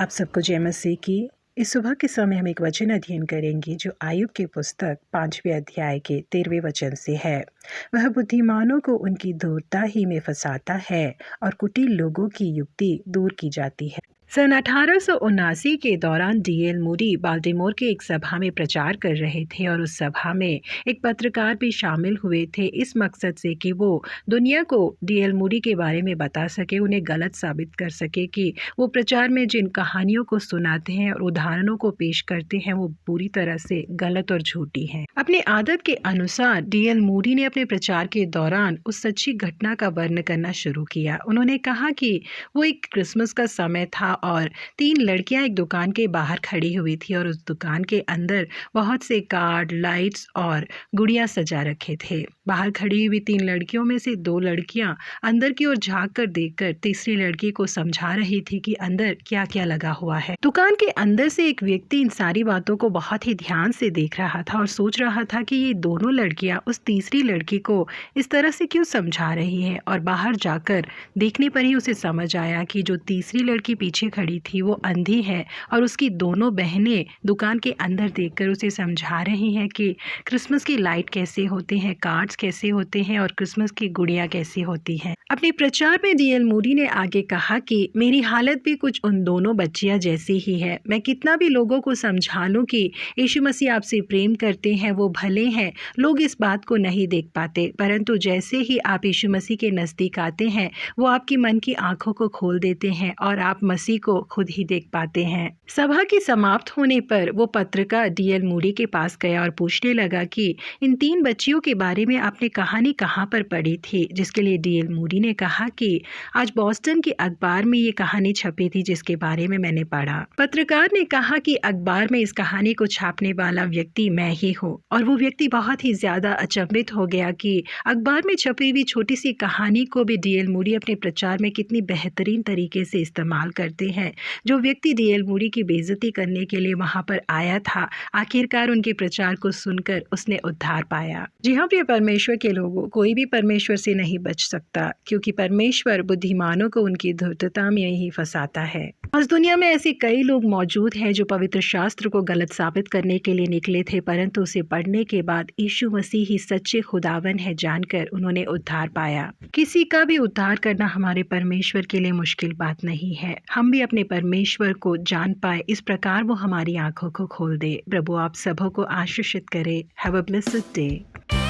आप सबको जय मसीह की। इस सुबह के समय हम एक वचन अध्ययन करेंगे जो आयुब की पुस्तक 5वें अध्याय के 13वें वचन से है। वह बुद्धिमानों को उनकी धूर्तता ही में फंसाता है और कुटिल लोगों की युक्ति दूर की जाती है। सन 1879 के दौरान डीएल मूडी बाल्टीमोर के एक सभा में प्रचार कर रहे थे और उस सभा में एक पत्रकार भी शामिल हुए थे इस मकसद से कि वो दुनिया को डीएल मूडी के बारे में बता सके, उन्हें गलत साबित कर सके कि वो प्रचार में जिन कहानियों को सुनाते हैं और उदाहरणों को पेश करते हैं वो पूरी तरह से गलत और झूठी हैं। अपने आदत के अनुसार डीएल मूडी ने अपने प्रचार के दौरान उस सच्ची घटना का वर्णन करना शुरू किया। उन्होंने कहा कि वो एक क्रिसमस का समय था और 3 लड़कियां एक दुकान के बाहर खड़ी हुई थी और उस दुकान के अंदर बहुत से कार्ड, लाइट्स और गुड़िया सजा रखे थे। बाहर खड़ी हुई 3 लड़कियों में से 2 लड़कियां अंदर की ओर झांक कर देखकर तीसरी लड़की को समझा रही थी कि अंदर क्या क्या लगा हुआ है। दुकान के अंदर से एक व्यक्ति इन सारी बातों को बहुत ही ध्यान से देख रहा था और सोच रहा था कि ये दोनों लड़कियां उस तीसरी लड़की को इस तरह से क्यों समझा रही है। और बाहर जाकर देखने पर ही उसे समझ आया कि जो तीसरी लड़की पीछे खड़ी थी वो अंधी है और उसकी दोनों बहनें दुकान के अंदर देखकर उसे समझा रही हैं कि क्रिसमस की लाइट कैसे होते हैं, कार्ड्स कैसे होते हैं और क्रिसमस की गुड़िया कैसी होती हैं। अपने प्रचार में डीएल मूडी ने आगे कहा कि मेरी हालत भी कुछ उन दोनों बच्चियां जैसी ही है। मैं कितना भी लोगों को समझा लूं कि यीशु मसीह आपसे प्रेम करते हैं, वो भले हैं, लोग इस बात को नहीं देख पाते, परंतु जैसे ही आप यीशु मसीह के नज़दीक आते हैं वो आपकी मन की आंखों को खोल देते हैं और आप मसीह को खुद ही देख पाते हैं। सभा की समाप्त होने पर वो पत्रकार डीएल मूडी के पास गया और पूछने लगा कि इन 3 बच्चियों के बारे में आपने कहानी कहाँ पर पढ़ी थी। जिसके लिए डीएल मूडी ने कहा कि आज बॉस्टन के अखबार में ये कहानी छपी थी जिसके बारे में मैंने पढ़ा। पत्रकार ने कहा कि अखबार में इस कहानी को छापने वाला व्यक्ति मैं ही हूँ। और वो व्यक्ति बहुत ही ज्यादा अचंभित हो गया कि अखबार में छपी हुई छोटी सी कहानी को भी डीएल मूडी अपने प्रचार में कितनी बेहतरीन तरीके से इस्तेमाल करते हैं। जो व्यक्ति डीएल मूडी की बेइज्जती करने के लिए वहां पर आया था, आखिरकार उनके प्रचार को सुनकर उसने उद्धार पाया। जी हाँ प्रिय परमेश्वर के लोगों, कोई भी परमेश्वर से नहीं बच सकता क्योंकि परमेश्वर बुद्धिमानों को उनकी धूर्तता में ही फंसाता है। आज दुनिया में ऐसे कई लोग मौजूद हैं जो पवित्र शास्त्र को गलत साबित करने के लिए निकले थे, परंतु उसे पढ़ने के बाद यीशु मसीह ही सच्चे खुदावन है जानकर उन्होंने उद्धार पाया। किसी का भी उद्धार करना हमारे परमेश्वर के लिए मुश्किल बात नहीं है। हम भी अपने परमेश्वर को जान पाए इस प्रकार वो हमारी आंखों को खोल दे। प्रभु आप सबों को आशीषित करे। Have a blessed day.